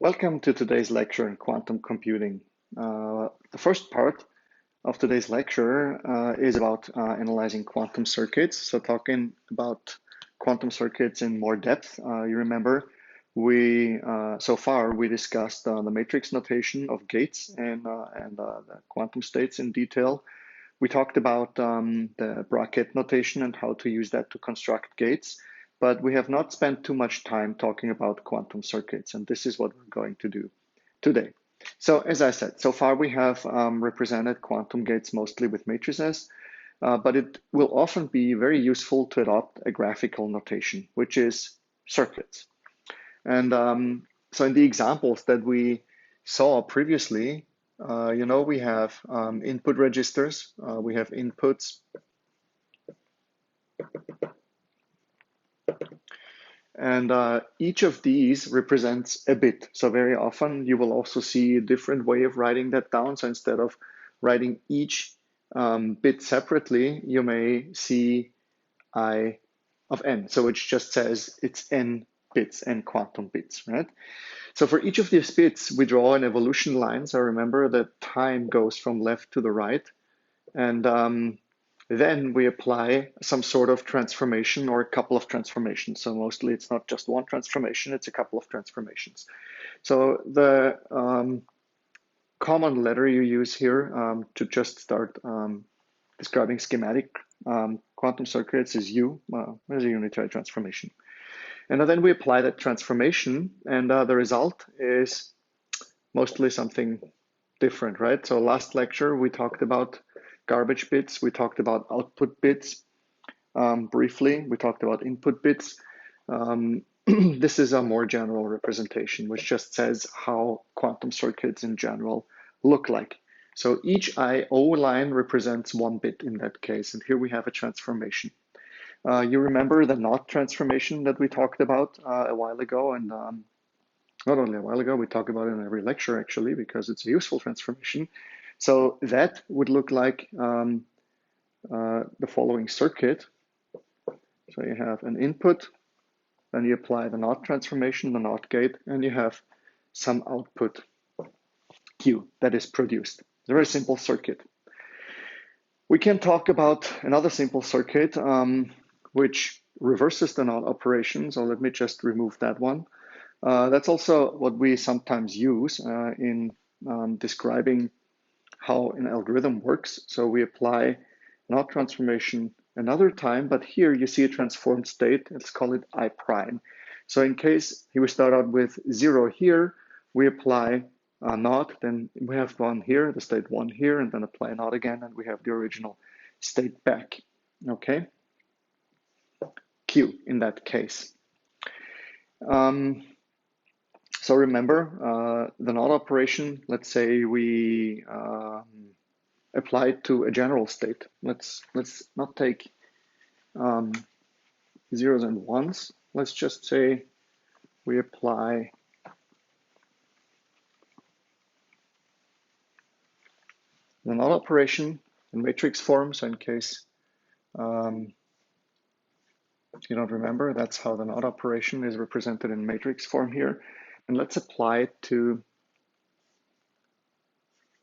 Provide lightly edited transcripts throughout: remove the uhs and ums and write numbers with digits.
Welcome to today's lecture in quantum computing. The first part of today's lecture is about analyzing quantum circuits. So talking about quantum circuits in more depth. You remember so far we discussed the matrix notation of gates and the quantum states in detail. We talked about the bracket notation and how to use that to construct gates. But we have not spent too much time talking about quantum circuits, and this is what we're going to do today. So as I said, so far we have represented quantum gates mostly with matrices, but it will often be very useful to adopt a graphical notation, which is circuits. And so in the examples that we saw previously, we have input registers, we have inputs, and each of these represents a bit. So very often you will also see a different way of writing that down. So instead of writing each bit separately, you may see I of n. So it just says it's n bits, n quantum bits, right? So for each of these bits, we draw an evolution line. So remember that time goes from left to the right. And then we apply some sort of transformation or a couple of transformations. So mostly it's not just one transformation, it's a couple of transformations. So the common letter you use here to just start describing schematic quantum circuits is U, as a unitary transformation. And then we apply that transformation, and the result is mostly something different, right? So last lecture we talked about garbage bits, we talked about output bits briefly, we talked about input bits. This is a more general representation, which just says how quantum circuits in general look like. So each I/O line represents one bit in that case, and here we have a transformation. You remember the NOT transformation that we talked about a while ago, and not only a while ago, we talk about it in every lecture actually, because it's a useful transformation. So that would look like the following circuit. So you have an input, then you apply the NOT transformation, the NOT gate, and you have some output Q that is produced. It's a very simple circuit. We can talk about another simple circuit which reverses the NOT operation. So let me just remove that one. That's also what we sometimes use in describing how an algorithm works. So we apply NOT transformation another time, but here you see a transformed state. Let's call it I prime. So in case we start out with 0 here, we apply NOT, then we have 1 here, the state 1 here, and then apply NOT again, and we have the original state back. Okay? Q in that case. So remember the NOT operation, let's say we apply it to a general state. Let's not take zeros and ones. Let's just say we apply the NOT operation in matrix form. So in case you don't remember, that's how the NOT operation is represented in matrix form here. And let's apply it to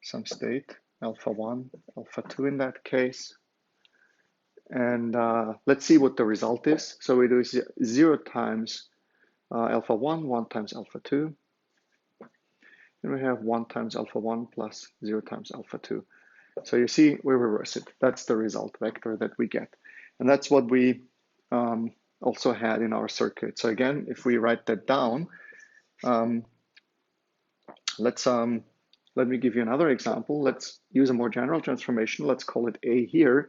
some state, alpha 1, alpha 2 in that case. And let's see what the result is. So we do 0 times alpha 1, 1 times alpha 2. And we have 1 times alpha 1 plus 0 times alpha 2. So you see, we reverse it. That's the result vector that we get. And that's what we also had in our circuit. So again, if we write that down, let me give you another example. Let's use a more general transformation. Let's call it A here,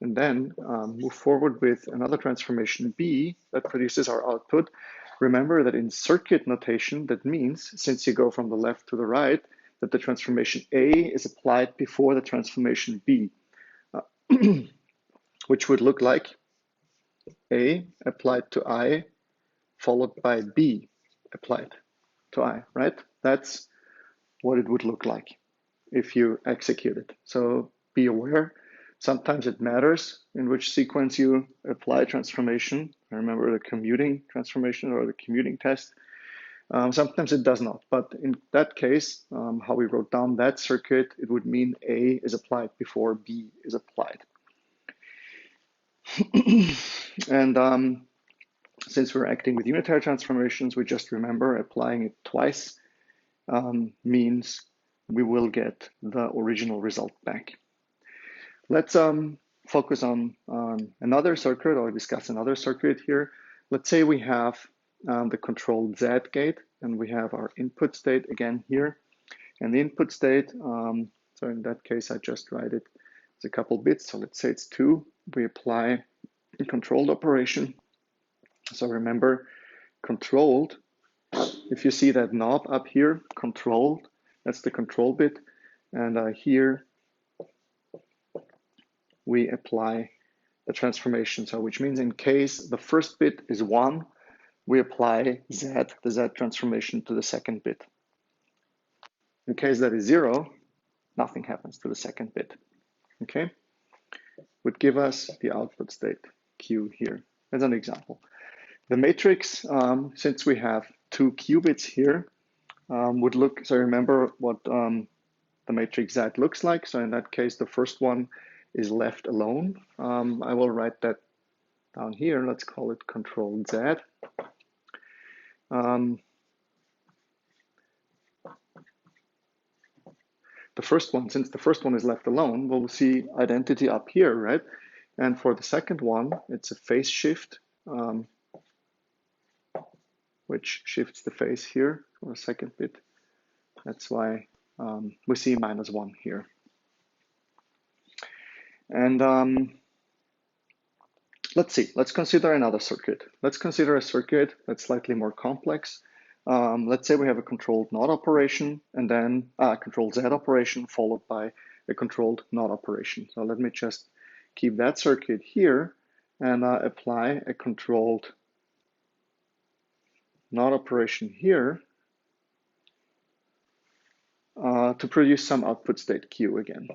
and then move forward with another transformation B that produces our output. Remember that in circuit notation, that means since you go from the left to the right, that the transformation A is applied before the transformation B, which would look like A applied to I, followed by B applied to I, right? That's what it would look like if you execute it. So be aware, sometimes it matters in which sequence you apply transformation. I remember the commuting transformation or the commuting test. Sometimes it does not, but in that case, how we wrote down that circuit, it would mean A is applied before B is applied. And since we're acting with unitary transformations, we just remember applying it twice means we will get the original result back. Let's focus on another circuit or discuss another circuit here. Let's say we have the controlled Z gate and we have our input state again here. And the input state, so in that case, I just write it as a couple bits. So let's say it's 2. We apply a controlled operation. So remember, controlled, if you see that knob up here, controlled, that's the control bit. And here we apply the transformation. So which means in case the first bit is 1, we apply Z, the Z transformation to the second bit. In case that is 0, nothing happens to the second bit. Okay? Would give us the output state Q here as an example. The matrix, since we have 2 qubits here, would look, so remember what the matrix Z looks like. So in that case, the first one is left alone. I will write that down here. Let's call it controlled Z. The first one, since the first one is left alone, we'll see identity up here, right? And for the second one, it's a phase shift, which shifts the phase here for a second bit. That's why we see -1 here. And let's see, let's consider another circuit. Let's consider a circuit that's slightly more complex. Let's say we have a controlled NOT operation and then a controlled Z operation followed by a controlled NOT operation. So let me just keep that circuit here and apply a controlled NOT operation here to produce some output state Q again.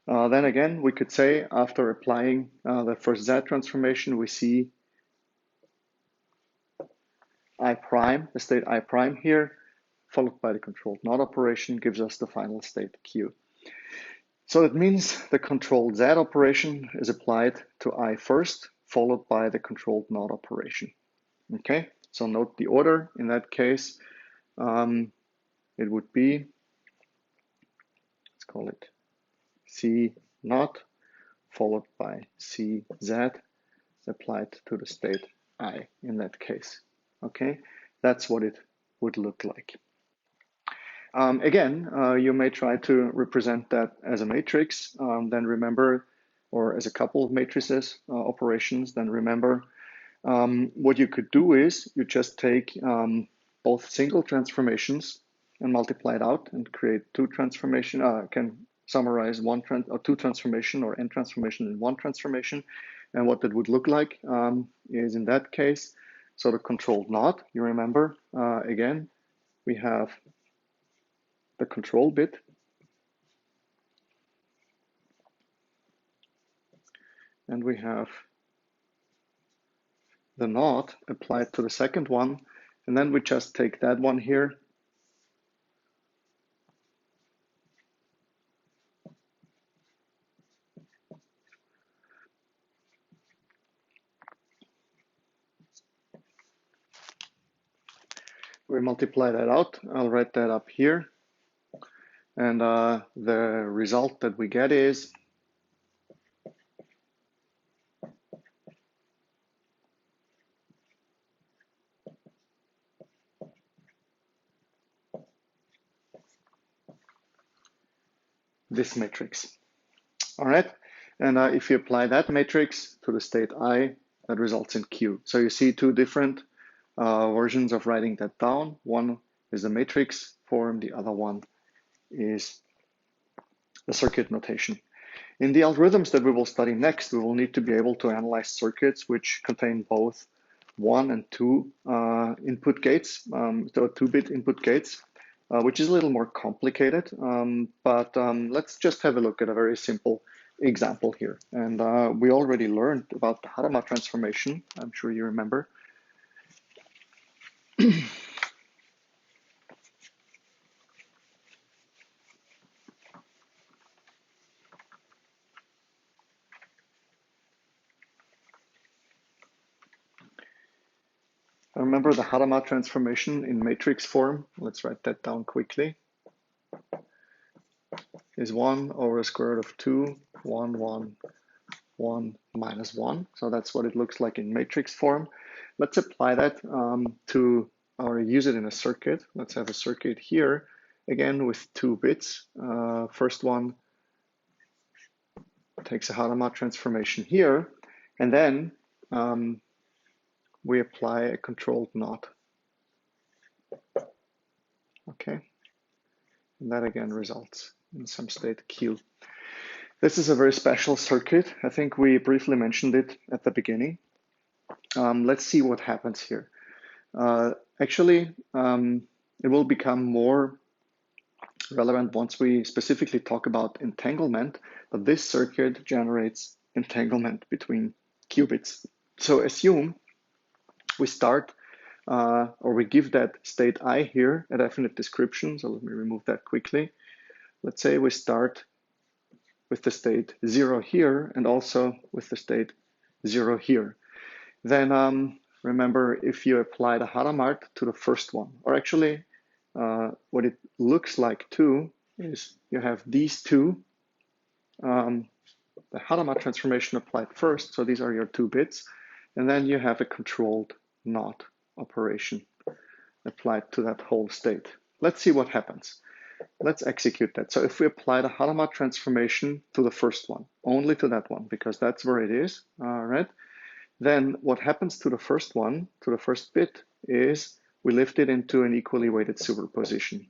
Then again, we could say after applying the first Z transformation, we see I prime, the state I prime here, followed by the controlled NOT operation gives us the final state Q. So that means the controlled Z operation is applied to I first, followed by the controlled NOT operation. Okay, so note the order. In that case, it would be, let's call it C NOT, followed by C Z, applied to the state I in that case. Okay, that's what it would look like. Again, you may try to represent that as a matrix, then remember, or as a couple of matrices operations, then remember what you could do is you just take both single transformations and multiply it out and create 2 transformation, can summarize two transformation or n transformation in 1 transformation. And what that would look like is in that case, so the controlled NOT, you remember, again, we have the control bit. And we have the NOT applied to the second one. And then we just take that one here. We multiply that out. I'll write that up here. And the result that we get is this matrix. All right. And if you apply that matrix to the state I, that results in Q. So you see 2 different versions of writing that down. One is the matrix form, the other one is the circuit notation. In the algorithms that we will study next, we will need to be able to analyze circuits which contain both 1 and 2 input gates, so 2-bit input gates, which is a little more complicated. But let's just have a look at a very simple example here. And we already learned about the Hadamard transformation. I'm sure you remember. Remember the Hadamard transformation in matrix form? Let's write that down quickly. Is 1 over the square root of 2, 1, 1, 1 minus 1. So that's what it looks like in matrix form. Let's apply that to or use it in a circuit. Let's have a circuit here, again with 2 bits. First one takes a Hadamard transformation here, and then we apply a controlled NOT. Okay, and that again results in some state Q. This is a very special circuit. I think we briefly mentioned it at the beginning. Let's see what happens here. Actually, it will become more relevant once we specifically talk about entanglement, but this circuit generates entanglement between qubits. So assume we start or we give that state I here a definite description. So let me remove that quickly. Let's say we start with the state 0 here and also with the state 0 here. Then remember, if you apply the Hadamard to the first one, or actually what it looks like too is you have these two, the Hadamard transformation applied first, so these are your 2 bits, and then you have a controlled NOT operation applied to that whole state. Let's see what happens. Let's execute that. So if we apply the Hadamard transformation to the first one, only to that one, because that's where it is, right? Then what happens to the first one, to the first bit, is we lift it into an equally weighted superposition.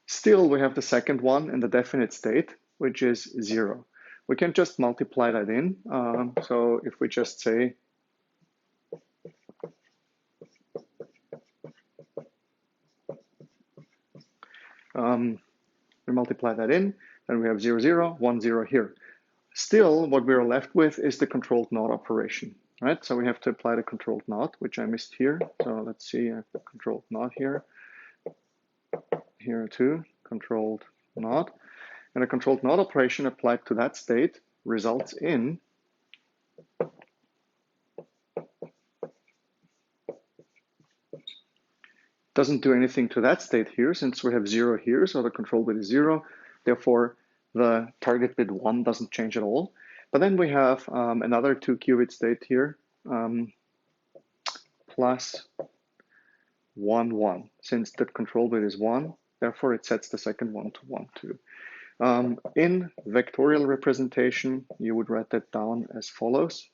Still, we have the second one in the definite state, which is 0. We can just multiply that in. So if we just say we multiply that in, then we have 0, 0, 1, 0 here. Still, what we're left with is the controlled NOT operation, right? So we have to apply the controlled NOT, which I missed here. So let's see, I have the controlled NOT here. Here too, controlled NOT. And a controlled NOT operation applied to that state results in doesn't do anything to that state here since we have 0 here, so the control bit is 0. Therefore, the target bit 1 doesn't change at all. But then we have another 2 qubit state here, plus 1, 1. Since the control bit is 1, therefore it sets the second one to 1, 2. In vectorial representation, you would write that down as follows.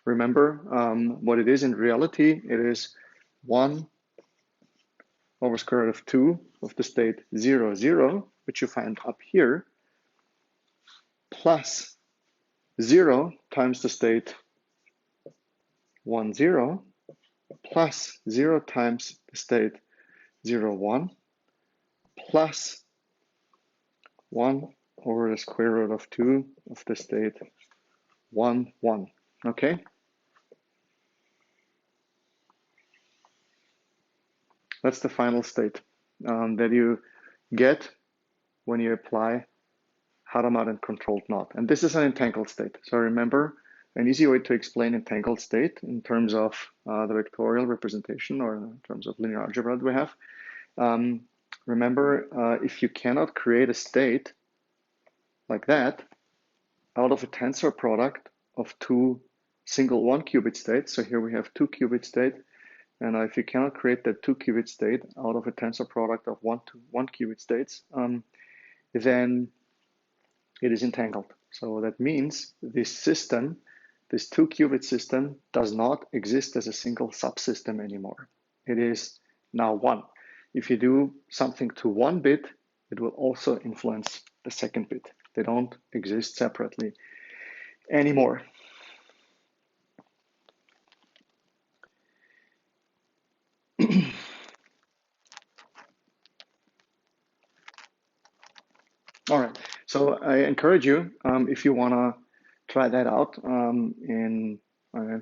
Remember, what it is in reality, it is 1 over square root of 2 of the state 0, 0, which you find up here, plus 0 times the state 1, 0, plus 0 times the state 0, 1, plus 1 over the square root of 2 of the state 1, 1. Okay? That's the final state that you get when you apply Hadamard and controlled NOT. And this is an entangled state. So remember, an easy way to explain entangled state in terms of the vectorial representation or in terms of linear algebra that we have. Remember, if you cannot create a state like that out of a tensor product of 2 single 1 qubit states, so here we have 2 qubit state, and if you cannot create that 2 qubit state out of a tensor product of 1 to 1 qubit states, then it is entangled. So that means this system, this 2 qubit system, does not exist as a single subsystem anymore. It is now 1. If you do something to 1 bit, it will also influence the second bit. They don't exist separately anymore. All right, so I encourage you, if you want to try that out in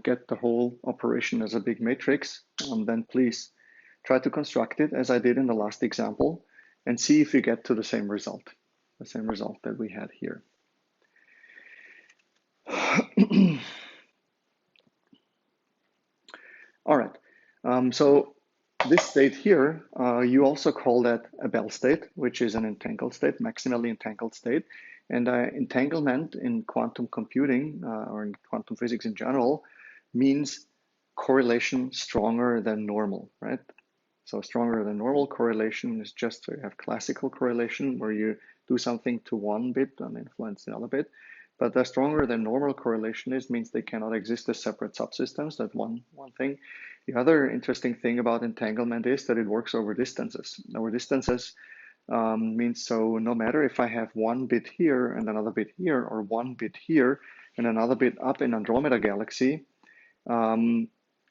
get the whole operation as a big matrix, then please try to construct it as I did in the last example and see if you get to the same result that we had here. All right, so this state here, you also call that a Bell state, which is an entangled state, maximally entangled state. And entanglement in quantum computing or in quantum physics in general means correlation stronger than normal, right? So stronger than normal correlation is just so you have classical correlation where you do something to one bit and influence the other bit. But the stronger than normal correlation means they cannot exist as separate subsystems. That's one thing. The other interesting thing about entanglement is that it works over distances. Over distances means so no matter if I have one bit here and another bit here, or one bit here and another bit up in Andromeda galaxy,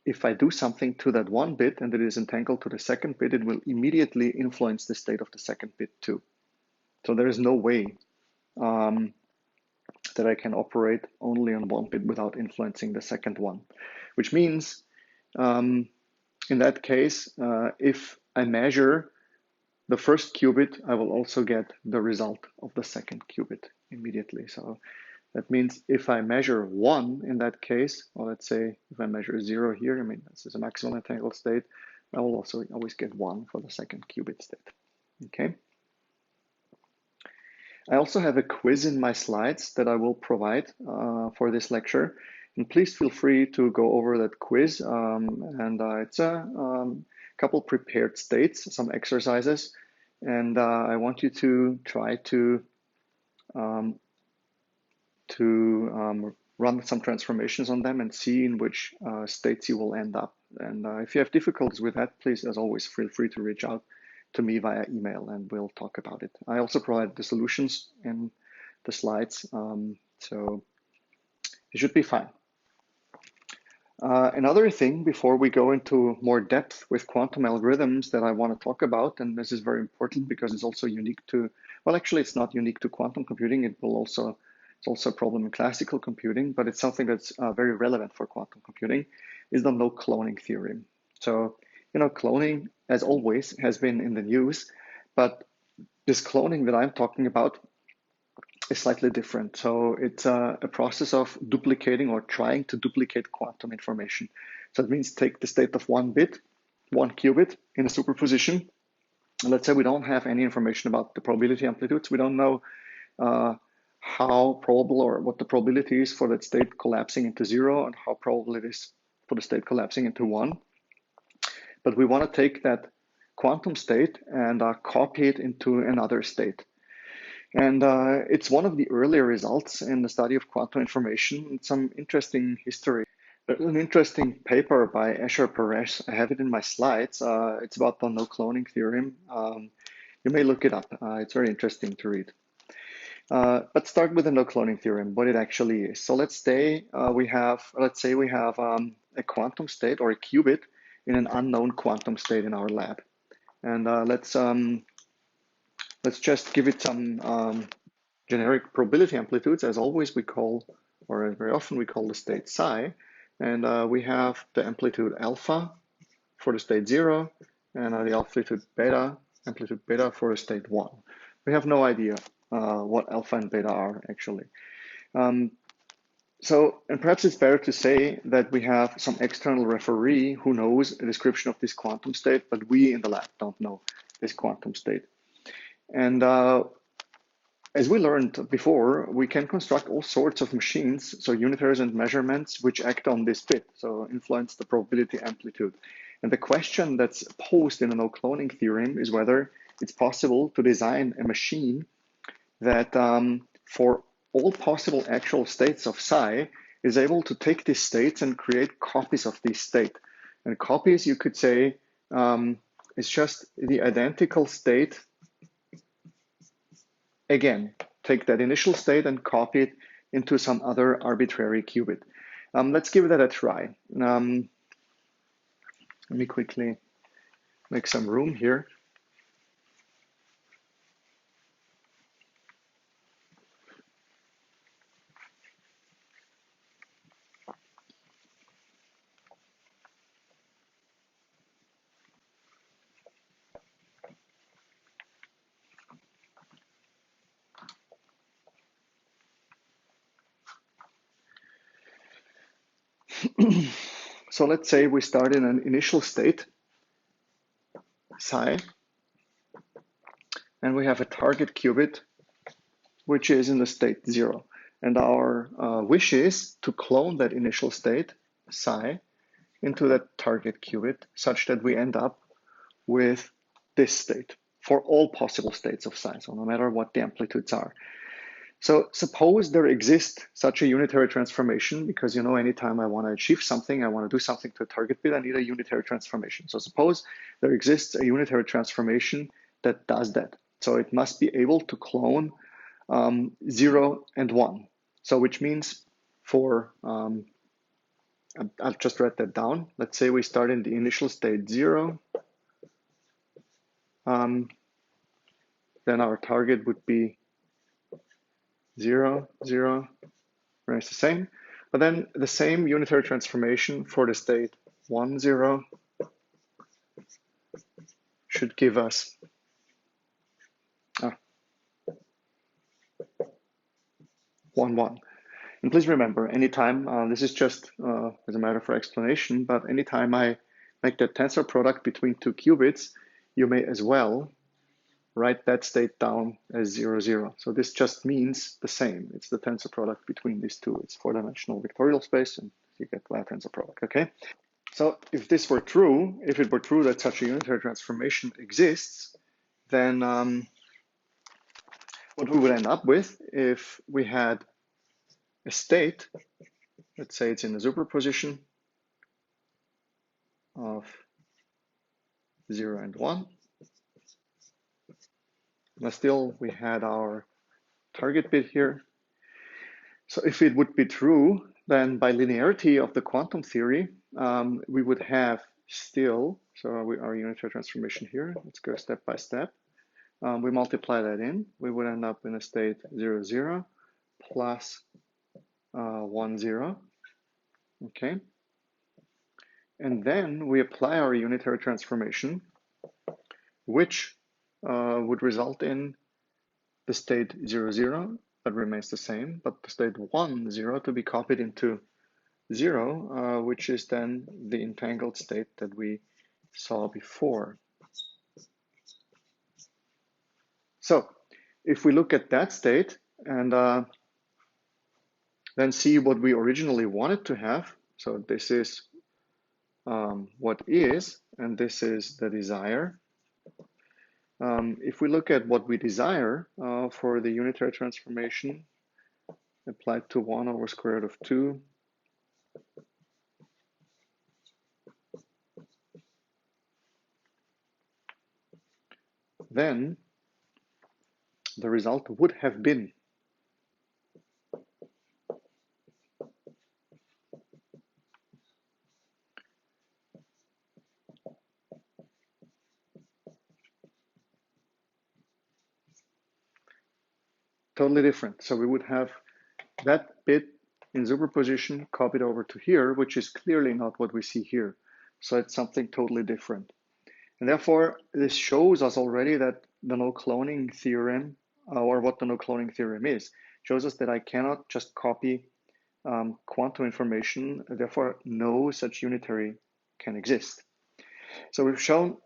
if I do something to that one bit and it is entangled to the second bit, it will immediately influence the state of the second bit too. So there is no way that I can operate only on one bit without influencing the second one, which means in that case, if I measure the first qubit, I will also get the result of the second qubit immediately. So that means if I measure 1 in that case, or let's say if I measure 0 here, I mean, this is a maximal entangled state, I will also always get 1 for the second qubit state. Okay. I also have a quiz in my slides that I will provide for this lecture. And please feel free to go over that quiz. It's a couple prepared states, some exercises. And I want you to try to run some transformations on them and see in which states you will end up. And if you have difficulties with that, please, as always, feel free to reach out to me via email and we'll talk about it. I also provide the solutions in the slides, so it should be fine. Another thing before we go into more depth with quantum algorithms that I want to talk about, and this is very important because it's also unique to, well, actually it's not unique to quantum computing. It's also a problem in classical computing, but it's something that's very relevant for quantum computing, is the no cloning theorem. So, cloning, as always, has been in the news, but this cloning that I'm talking about is slightly different. So it's a process of duplicating or trying to duplicate quantum information. So it means take the state of one bit, one qubit in a superposition. And let's say we don't have any information about the probability amplitudes. We don't know how probable or what the probability is for that state collapsing into 0 and how probable it is for the state collapsing into 1. But we want to take that quantum state and copy it into another state. And it's one of the earlier results in the study of quantum information. It's some interesting history. There's an interesting paper by Escher Paresh. I have it in my slides. It's about the no cloning theorem. You may look it up. It's very interesting to read. But start with the no cloning theorem, what it actually is. So let's say we have a quantum state or a qubit in an unknown quantum state in our lab. And let's just give it some generic probability amplitudes. As always, we call, or very often we call the state psi. And we have the amplitude alpha for the state 0 and the amplitude beta for the state 1. We have no idea what alpha and beta are actually. And perhaps it's better to say that we have some external referee who knows a description of this quantum state, but we in the lab don't know this quantum state. And as we learned before, we can construct all sorts of machines, so unitaries and measurements, which act on this bit, so influence the probability amplitude. And the question that's posed in the no cloning theorem is whether it's possible to design a machine that for all possible actual states of psi is able to take these states and create copies of these states. And copies, you could say, is just the identical state. Again, take that initial state and copy it into some other arbitrary qubit. Let's give that a try. Let me quickly make some room here. So let's say we start in an initial state, psi, and we have a target qubit, which is in the state 0. And our wish is to clone that initial state, psi, into that target qubit, such that we end up with this state for all possible states of psi, so no matter what the amplitudes are. So suppose there exists such a unitary transformation, because anytime I want to achieve something, I want to do something to a target bit, I need a unitary transformation. So suppose there exists a unitary transformation that does that. So it must be able to clone 0 and 1. So which means for, I'll just write that down. Let's say we start in the initial state 0. Then our target would be 0, 0, remains the same. But then the same unitary transformation for the state 1, 0 should give us 1, 1. And please remember, anytime, this is just as a matter for explanation, but anytime I make that tensor product between two qubits, you may as well write that state down as 0, 0. So this just means the same. It's the tensor product between these two. It's four-dimensional vectorial space, and you get that tensor product, okay? So if this were true, if it were true that such a unitary transformation exists, then what we would end up with if we had a state, let's say it's in a superposition of 0 and 1, but still we had our target bit here. So if it would be true, then by linearity of the quantum theory, we would have still, so our unitary transformation here, let's go step by step. We multiply that in, we would end up in a state 0, 0 plus 1, 0, okay? And then we apply our unitary transformation, which would result in the state 0, 0, that remains the same, but the state 1, 0 to be copied into 0, which is then the entangled state that we saw before. So if we look at that state and then see what we originally wanted to have, so this is what is, and this is the desire. If we look at what we desire for the unitary transformation applied to 1 over square root of 2, then the result would have been totally different. So we would have that bit in superposition copied over to here, which is clearly not what we see here. So it's something totally different. And therefore, this shows us already that the no cloning theorem, or what the no cloning theorem is, shows us that I cannot just copy quantum information, therefore no such unitary can exist. So we've shown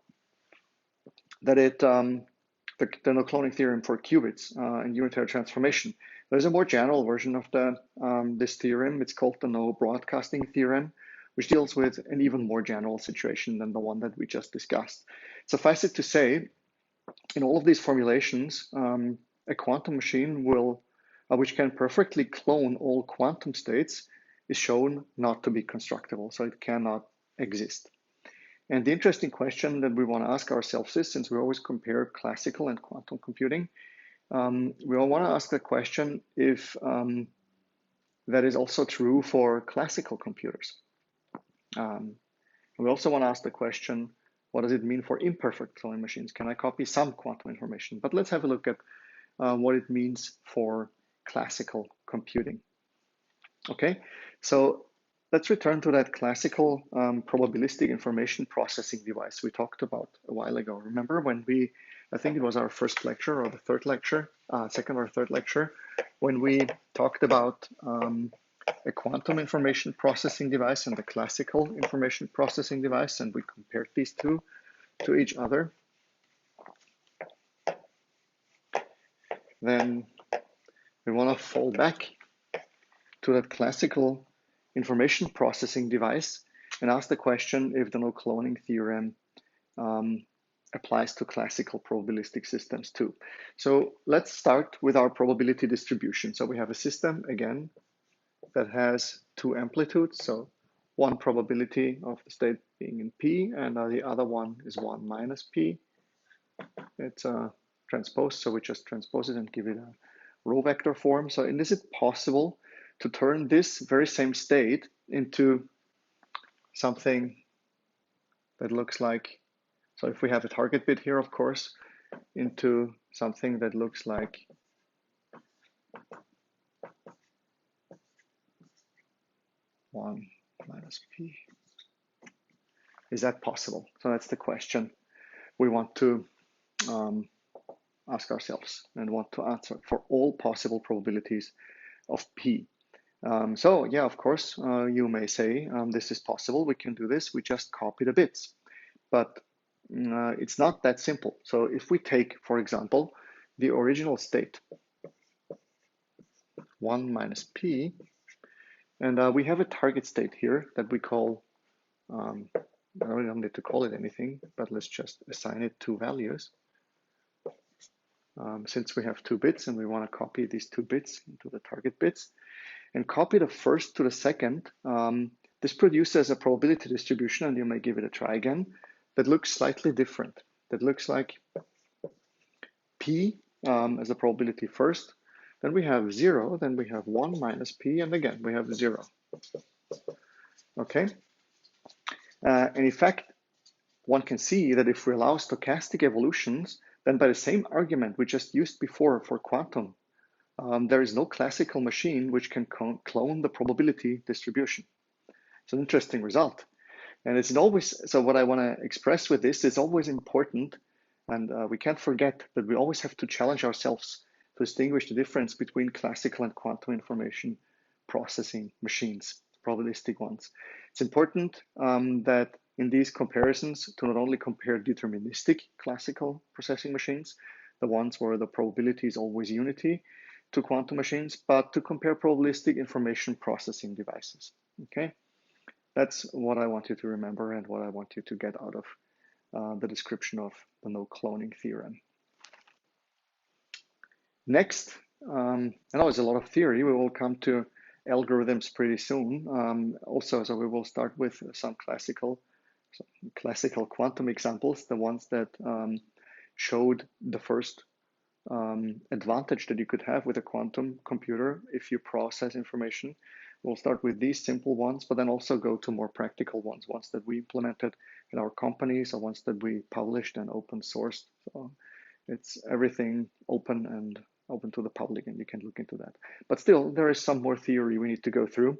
that the no cloning theorem for qubits and unitary transformation. There's a more general version of this theorem. It's called the no broadcasting theorem, which deals with an even more general situation than the one that we just discussed. Suffice it to say, in all of these formulations, a quantum machine will, which can perfectly clone all quantum states, is shown not to be constructible, so it cannot exist. And the interesting question that we want to ask ourselves is, since we always compare classical and quantum computing, we all want to ask the question if that is also true for classical computers. We also want to ask the question, what does it mean for imperfect cloning machines? Can I copy some quantum information? But let's have a look at what it means for classical computing. Okay, so let's return to that classical probabilistic information processing device we talked about a while ago. Remember when I think it was our first lecture or the third lecture, second or third lecture, when we talked about a quantum information processing device and a classical information processing device, and we compared these two to each other, then we want to fall back to that classical information processing device and ask the question if the no cloning theorem applies to classical probabilistic systems too. So let's start with our probability distribution. So we have a system, again, that has two amplitudes. So one probability of the state being in P, and the other one is 1 minus P. It's transposed, so we just transpose it and give it a row vector form. So is it possible to turn this very same state into something that looks like, so if we have a target bit here, of course, into something that looks like one minus P. Is that possible? So that's the question we want to ask ourselves and want to answer for all possible probabilities of P. So yeah, of course, you may say this is possible, we can do this, we just copy the bits. But it's not that simple. So if we take, for example, the original state, 1 minus P, and we have a target state here that we call, I don't need to call it anything, but let's just assign it two values. Since we have 2 bits and we want to copy these 2 bits into the target bits and copy the first to the second, this produces a probability distribution, and you may give it a try again, that looks slightly different. That looks like P as a probability first, then we have 0, then we have 1 minus P, and again we have 0. Okay, and in fact, one can see that if we allow stochastic evolutions, then by the same argument we just used before for quantum, there is no classical machine which can clone the probability distribution. It's an interesting result. And it's always, so what I want to express with this is always important, and we can't forget that we always have to challenge ourselves to distinguish the difference between classical and quantum information processing machines, probabilistic ones. It's important that in these comparisons to not only compare deterministic classical processing machines, the ones where the probability is always unity, to quantum machines, but to compare probabilistic information processing devices. Okay, that's what I want you to remember and what I want you to get out of the description of the no cloning theorem. Next, I know it's a lot of theory. We will come to algorithms pretty soon. Also, so we will start with some classical quantum examples, the ones that showed the first advantage that you could have with a quantum computer if you process information. We'll start with these simple ones, but then also go to more practical ones that we implemented in our companies, or ones that we published and open sourced. So it's everything open and open to the public, and you can look into that. But still, there is some more theory we need to go through.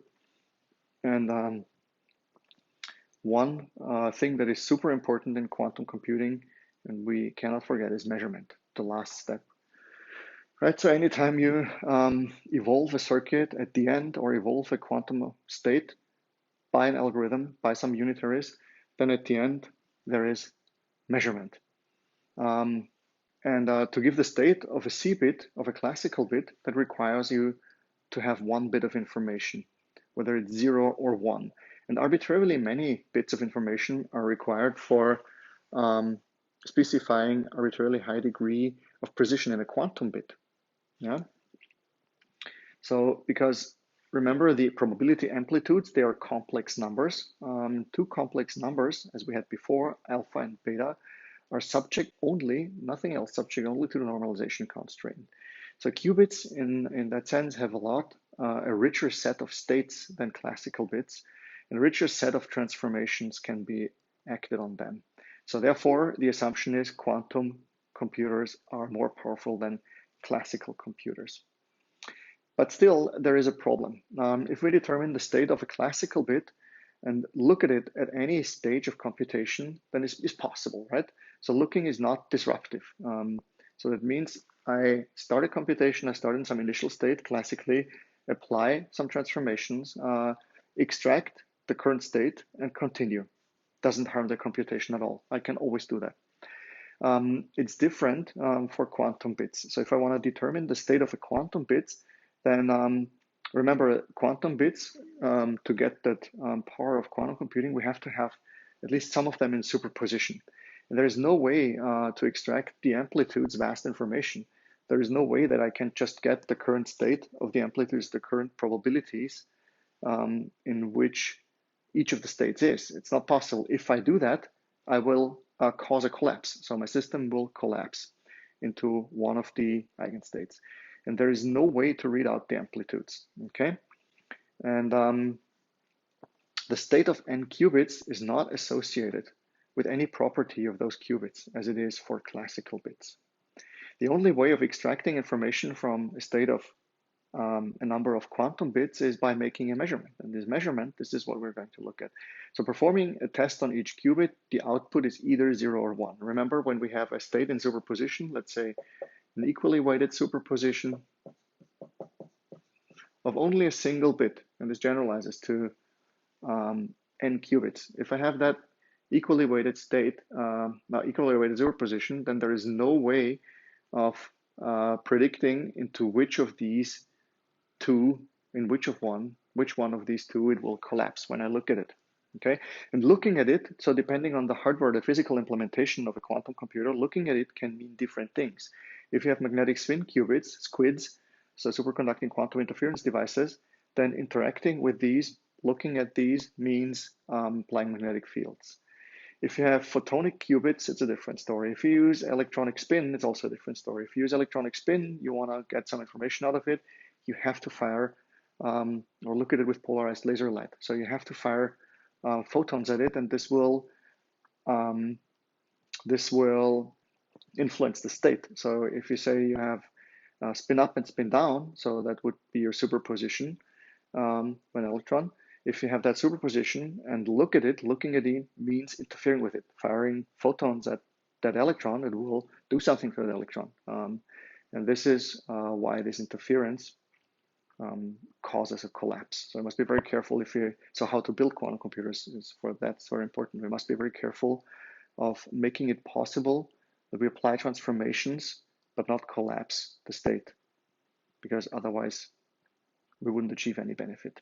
And one thing that is super important in quantum computing, and we cannot forget, is measurement, the last step. Right, so anytime you evolve a circuit at the end or evolve a quantum state by an algorithm, by some unitaries, then at the end there is measurement. And to give the state of a C bit, of a classical bit, that requires you to have 1 bit of information, whether it's 0 or 1. And arbitrarily many bits of information are required for specifying arbitrarily high degree of precision in a quantum bit. Yeah. So because remember, the probability amplitudes, they are complex numbers. 2 complex numbers, as we had before, alpha and beta, are subject only, nothing else, subject only to the normalization constraint. So qubits in that sense have a richer set of states than classical bits, and a richer set of transformations can be acted on them. So therefore, the assumption is quantum computers are more powerful than classical computers. But still, there is a problem. If we determine the state of a classical bit and look at it at any stage of computation, then it's possible, right? So looking is not disruptive. So that means I start a computation, I start in some initial state classically, apply some transformations, extract the current state, and continue. Doesn't harm the computation at all. I can always do that. It's different for quantum bits. So if I want to determine the state of a quantum bits, then remember quantum bits, to get that power of quantum computing, we have to have at least some of them in superposition. And there is no way to extract the amplitudes vast information. There is no way that I can just get the current state of the amplitudes, the current probabilities in which each of the states is. It's not possible. If I do that, I will cause a collapse. So my system will collapse into one of the eigenstates. And there is no way to read out the amplitudes, okay? And the state of n qubits is not associated with any property of those qubits as it is for classical bits. The only way of extracting information from a state of a number of quantum bits is by making a measurement. And this measurement, this is what we're going to look at. So performing a test on each qubit, the output is either 0 or 1. Remember, when we have a state in superposition, let's say an equally weighted superposition of only a single bit, and this generalizes to n qubits. If I have that equally weighted state, equally weighted superposition, then there is no way of predicting into which of these two, in which one of these two it will collapse when I look at it. Okay, and looking at it, so depending on the hardware, the physical implementation of a quantum computer, looking at it can mean different things. If you have magnetic spin qubits, SQUIDs, so superconducting quantum interference devices, then interacting with these, looking at these means applying magnetic fields. If you have photonic qubits, it's a different story. If you use electronic spin, it's also a different story. If you use electronic spin, you want to get some information out of it, you have to fire or look at it with polarized laser light. So you have to fire photons at it, and this will influence the state. So if you say you have spin up and spin down, so that would be your superposition an electron. If you have that superposition and look at it, looking at it means interfering with it, firing photons at that electron, it will do something to the electron. And this is why this interference causes a collapse. So I must be very careful so how to build quantum computers that's very important. We must be very careful of making it possible that we apply transformations but not collapse the state, because otherwise we wouldn't achieve any benefit.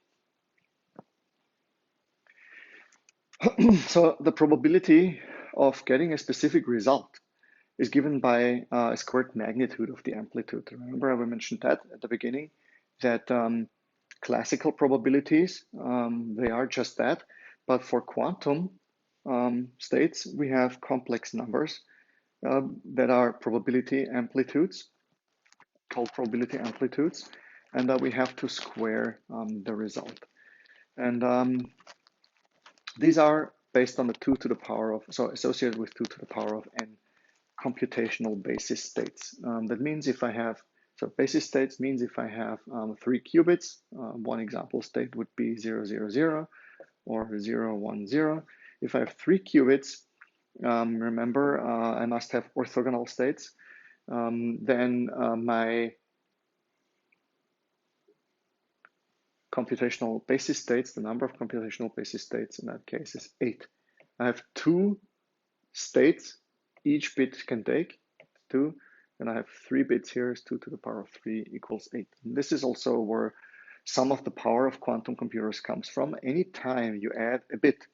So the probability of getting a specific result is given by a squared magnitude of the amplitude. Remember, I mentioned that at the beginning, that classical probabilities, they are just that. But for quantum states, we have complex numbers that are probability amplitudes, called probability amplitudes, and that we have to square the result. And these are based on the 2 to the power of, so associated with 2 to the power of n computational basis states. That means if I have, so basis states means if I have 3 qubits, one example state would be 0, 0, 0 or 0, 1, 0. If I have 3 qubits, remember I must have orthogonal states. Then my computational basis states, the number of computational basis states in that case is 8. I have 2 states each bit can take, 2, and I have 3 bits here, is 2 to the power of 3 equals 8. And this is also where some of the power of quantum computers comes from. Anytime you add a bit,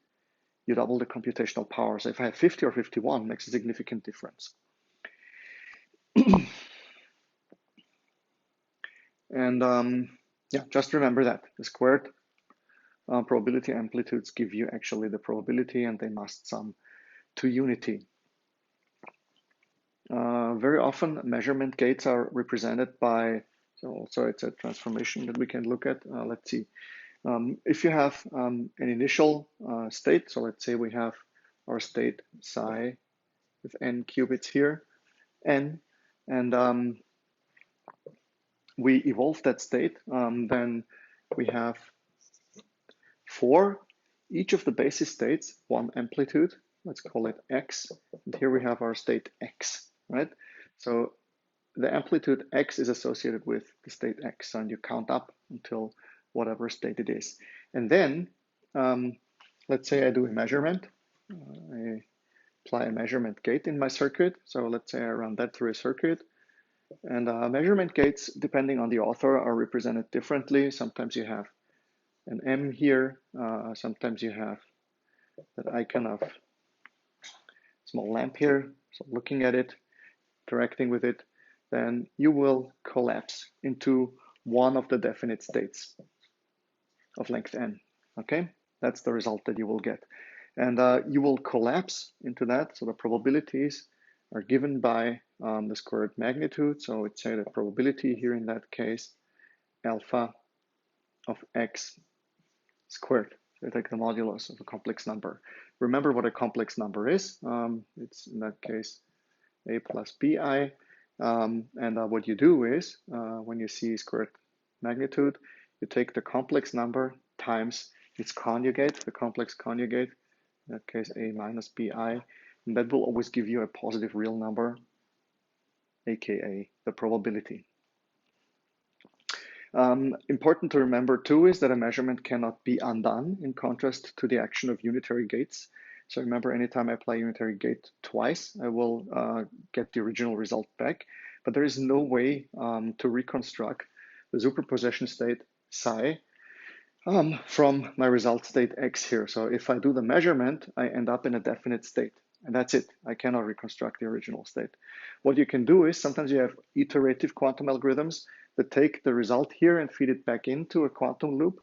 you double the computational power. So if I have 50 or 51, it makes a significant difference. And yeah, just remember that the squared probability amplitudes give you actually the probability, and they must sum to unity. Very often measurement gates are represented by, so also it's a transformation that we can look at. Let's see. If you have an initial state, so let's say we have our state psi with n qubits here, n, and we evolve that state, then we have for each of the basis states, one amplitude, let's call it x, and here we have our state x, right? So the amplitude x is associated with the state x, and you count up until whatever state it is. And then, let's say I do a measurement. I apply a measurement gate in my circuit. So let's say I run that through a circuit. And measurement gates, depending on the author, are represented differently. Sometimes you have an M here. Sometimes you have that icon of small lamp here. So looking at it, interacting with it, then you will collapse into one of the definite states of length n. Okay, that's the result that you will get. And you will collapse into that. So the probabilities are given by the squared magnitude. So it's say the probability here in that case, alpha of x squared. So you take the modulus of a complex number. Remember what a complex number is. It's in that case a plus bi. And what you do is when you see squared magnitude, you take the complex number times its conjugate, the complex conjugate, in that case a minus bi, and that will always give you a positive real number, aka the probability. Important to remember too is that a measurement cannot be undone in contrast to the action of unitary gates. So remember, anytime I apply unitary gate twice, I will get the original result back, but there is no way to reconstruct the superposition state psi from my result state x here. So if I do the measurement, I end up in a definite state, and that's it. I cannot reconstruct the original state. What you can do is sometimes you have iterative quantum algorithms that take the result here and feed it back into a quantum loop,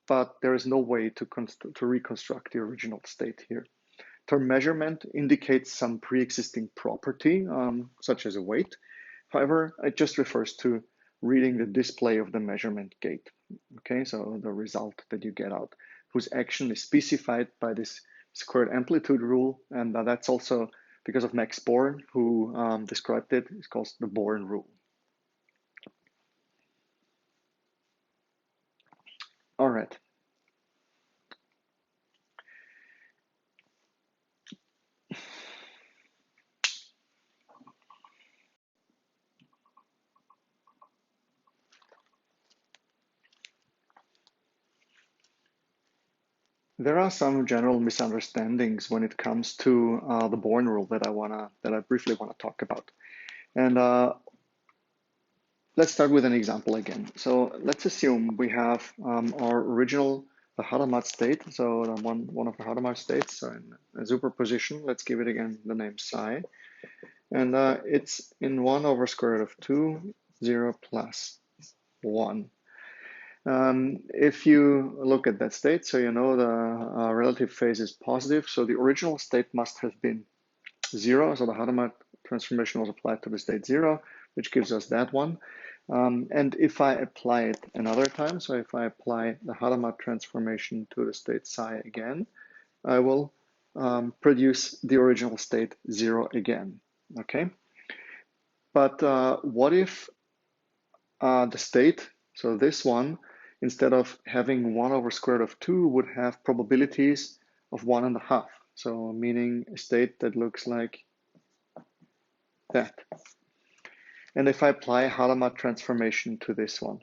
but there is no way to reconstruct the original state here. Term measurement indicates some pre-existing property, such as a weight. However, it just refers to reading the display of the measurement gate. Okay, so the result that you get out, whose action is specified by this squared amplitude rule, and that's also because of Max Born, who described it. It's called the Born rule. All right. There are some general misunderstandings when it comes to the Born rule that I briefly wanna talk about. And let's start with an example again. So let's assume we have our original the Hadamard state. So one of the Hadamard states. So in a superposition, let's give it again the name psi, and it's in 1 over square root of 2, 0 plus 1. If you look at that state, so you know the relative phase is positive. So the original state must have been 0. So the Hadamard transformation was applied to the state 0, which gives us that one. And if I apply it another time, so if I apply the Hadamard transformation to the state psi again, I will produce the original state 0 again. Okay. But what if the state, so this one, instead of having 1 over square root of 2, would have probabilities of 1.5. So meaning a state that looks like that. And if I apply Hadamard transformation to this one,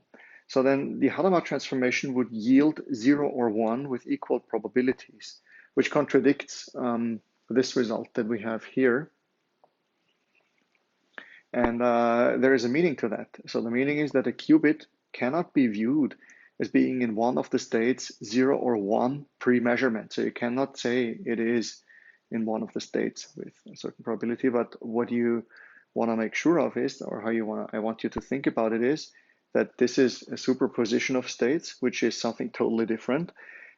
so then the Hadamard transformation would yield 0 or 1 with equal probabilities, which contradicts this result that we have here. And there is a meaning to that. So the meaning is that a qubit cannot be viewed as being in one of the states 0 or 1 pre-measurement. So you cannot say it is in one of the states with a certain probability, but what you want to make sure of is, or how I want you to think about it is, that this is a superposition of states, which is something totally different.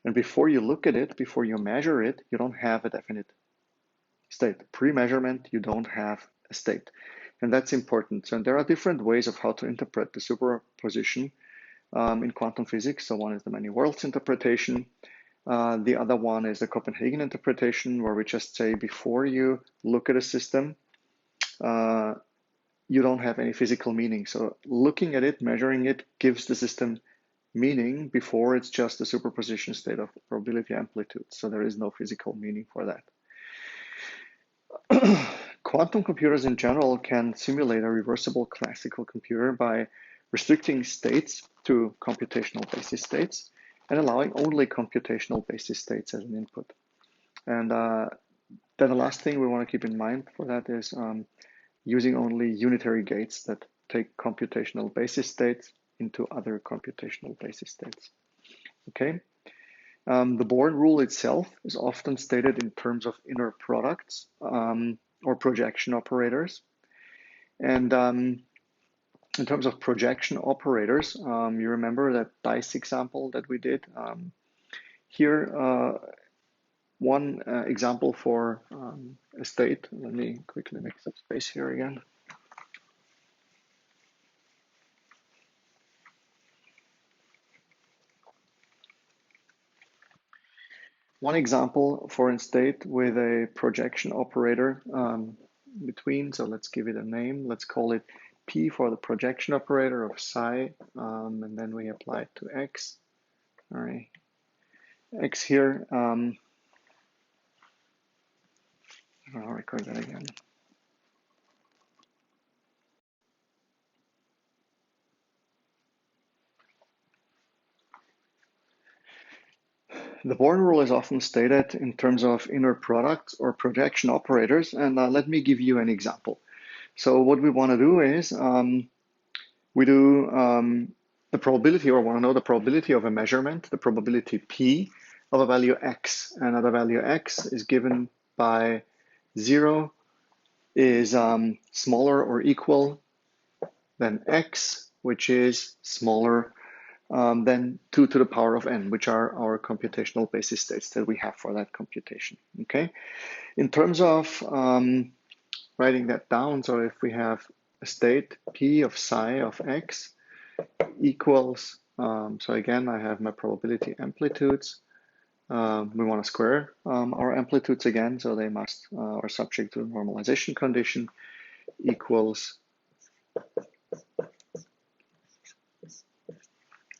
And before you look at it, before you measure it, you don't have a definite state. Pre-measurement, you don't have a state. And that's important. So there are different ways of how to interpret the superposition in quantum physics. So one is the many worlds interpretation. The other one is the Copenhagen interpretation, where we just say before you look at a system, you don't have any physical meaning. So looking at it, measuring it, gives the system meaning before it's just a superposition state of probability amplitude. So there is no physical meaning for that. Quantum computers in general can simulate a reversible classical computer by restricting states to computational basis states and allowing only computational basis states as an input. And then the last thing we want to keep in mind for that is using only unitary gates that take computational basis states into other computational basis states. Okay. The Born rule itself is often stated in terms of inner products or projection operators. And in terms of projection operators, you remember that dice example that we did? Here, one example for a state. Let me quickly make some space here again. One example for a state with a projection operator between, so let's give it a name. Let's call it P for the projection operator of psi, and then we apply it to X. All right, X here. I'll record that again. The Born rule is often stated in terms of inner products or projection operators, and let me give you an example. So what we want to do is we do the probability, or want to know the probability of a measurement, the probability P of a value X, and the value X is given by 0 is smaller or equal than X, which is smaller than 2 to the power of n, which are our computational basis states that we have for that computation. Okay. In terms of writing that down, so if we have a state P of psi of X equals, so again, I have my probability amplitudes. We want to square our amplitudes again, so they must are subject to a normalization condition equals,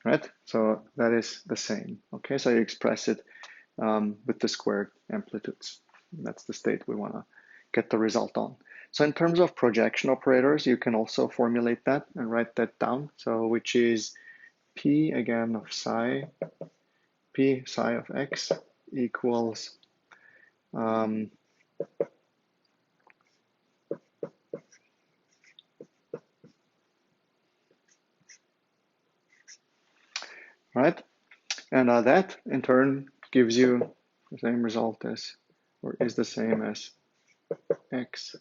right? So that is the same. Okay, so you express it with the squared amplitudes. That's the state we want to get the result on. So in terms of projection operators, you can also formulate that and write that down. So which is P again of psi, P psi of X equals right? And that in turn gives you the same result as, or is the same as X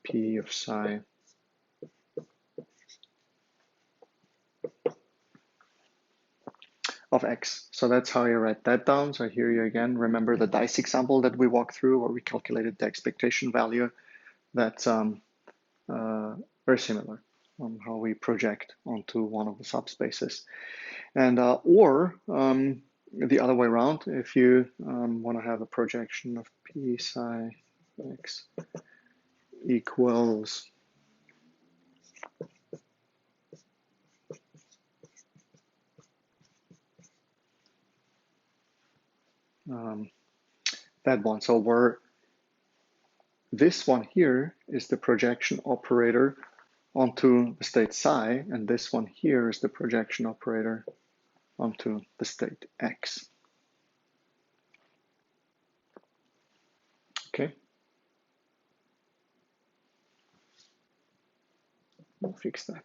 P of psi of X. So that's how you write that down. So here you again remember the dice example that we walked through where we calculated the expectation value. That's very similar on how we project onto one of the subspaces. And or the other way around, if you want to have a projection of P psi X equals that one. So where this one here is the projection operator onto the state psi, and this one here is the projection operator onto the state X. Okay. We'll fix that.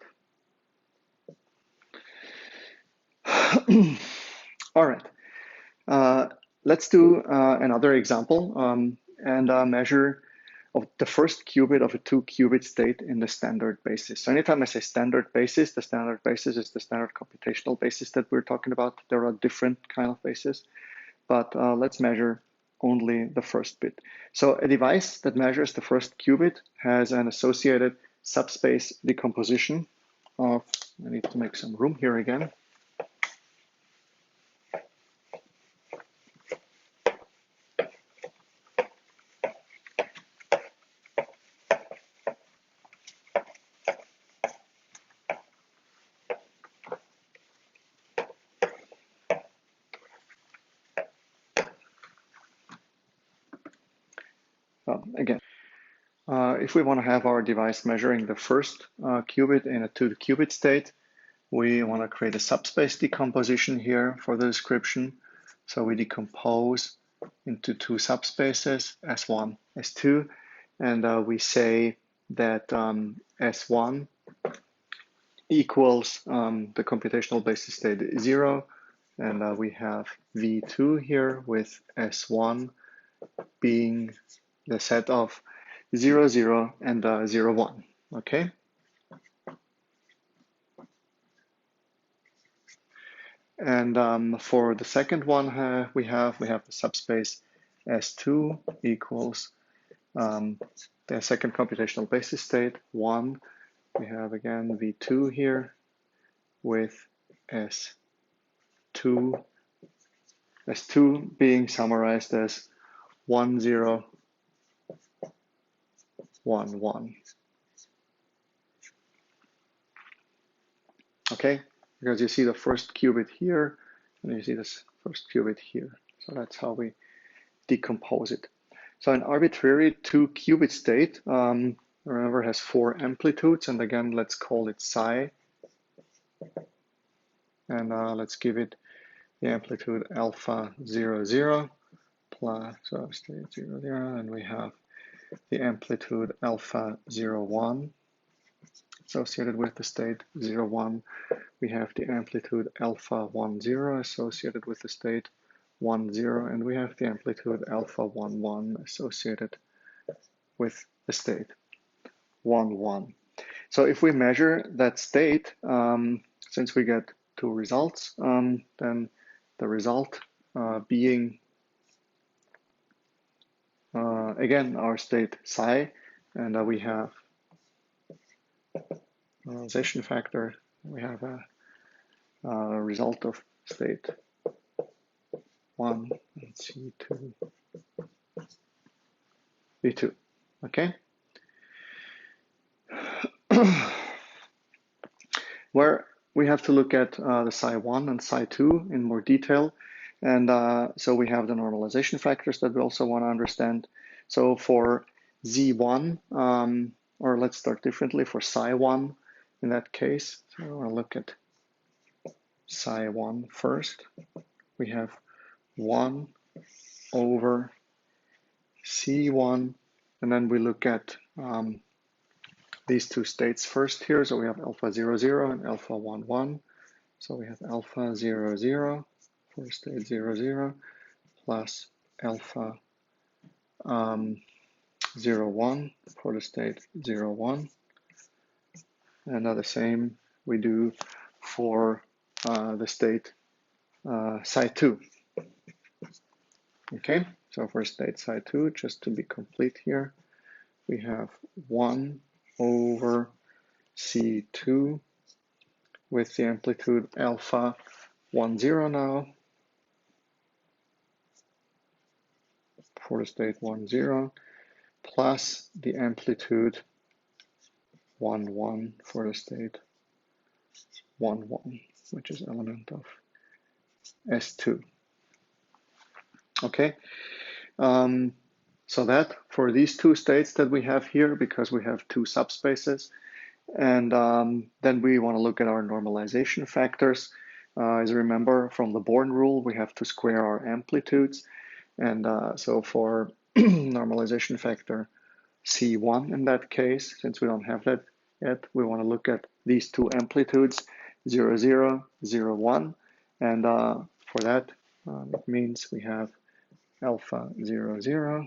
All right. Let's do another example and measure of the first qubit of a 2-qubit state in the standard basis. So anytime I say standard basis, the standard basis is the standard computational basis that we're talking about. There are different kind of bases, but let's measure only the first bit. So a device that measures the first qubit has an associated subspace decomposition of, I need to make some room here again. Again, If we want to have our device measuring the first qubit in a 2-qubit state, we want to create a subspace decomposition here for the description. So we decompose into 2 subspaces, S1, S2, and we say that S1 equals the computational basis state 0, and we have V2 here with S1 being the set of 0, 0, and 0, 1, okay? And for the second one, we have the subspace S2 equals the second computational basis state 1. We have again V2 here with S2 being summarized as 1, 0, 1, 1. Okay, because you see the first qubit here, and you see this first qubit here. So that's how we decompose it. So an arbitrary 2-qubit state, remember, has 4 amplitudes, and again, let's call it psi. And let's give it the amplitude alpha 0, 0, plus, so state 0, 0, and we have the amplitude alpha 0, 1. Associated with the state 0, 1, we have the amplitude alpha 1, 0 associated with the state 1, 0, and we have the amplitude alpha 1, 1 associated with the state 1, 1. So if we measure that state, since we get 2 results, then the result being, again, our state psi, and we have normalization factor, we have a result of state 1 and C2, V2, okay? Where we have to look at the psi1 and psi2 in more detail. And so we have the normalization factors that we also want to understand. So for Z1, or let's start differently, for psi1 in that case, so I want to look at psi1 first. We have 1 over C1, and then we look at these 2 states first here. So we have alpha 0, 0 and alpha 1, 1. So we have alpha 0, 0 for state 0, 0 plus alpha 0, 1 for the state 0, 1. And the same we do for the state psi2. Okay, so for state psi2, just to be complete here, we have 1 over C2 with the amplitude alpha 1, 0 now for the state 1, 0, plus the amplitude 1, 1 for the state 1, 1, which is element of S2. Okay, so that for these 2 states that we have here, because we have 2 subspaces, and then we want to look at our normalization factors. As you remember from the Born rule, we have to square our amplitudes. And so for normalization factor C1 in that case, since we don't have that yet, we want to look at these 2 amplitudes, 0, 0, 0, 1. And for that, it means we have alpha 0, 0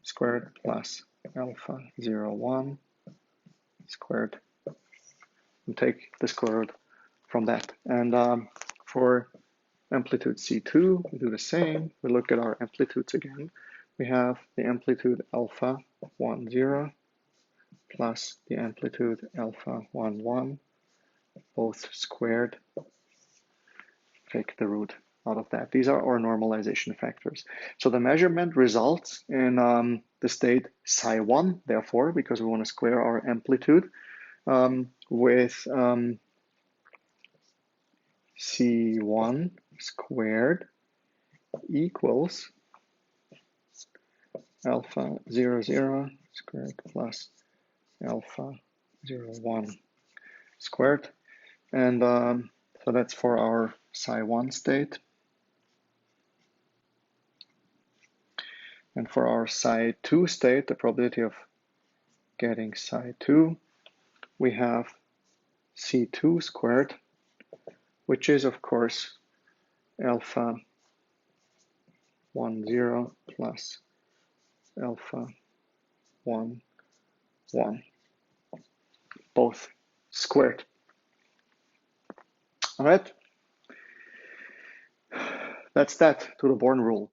squared plus alpha 0, 1 squared, and take the square root from that. And for amplitude C2, we do the same. We look at our amplitudes again. We have the amplitude alpha 1, 0 plus the amplitude alpha 1, 1, both squared. Take the root out of that. These are our normalization factors. So the measurement results in the state psi1, therefore, because we want to square our amplitude, with C1 squared equals alpha 0, 0 squared plus alpha 0, 1 squared. And so that's for our psi1 state. And for our psi2 state, the probability of getting psi2, we have c2 squared, which is, of course, alpha 1, 0 plus alpha 1, 1, both squared. All right, that's that to the Born rule.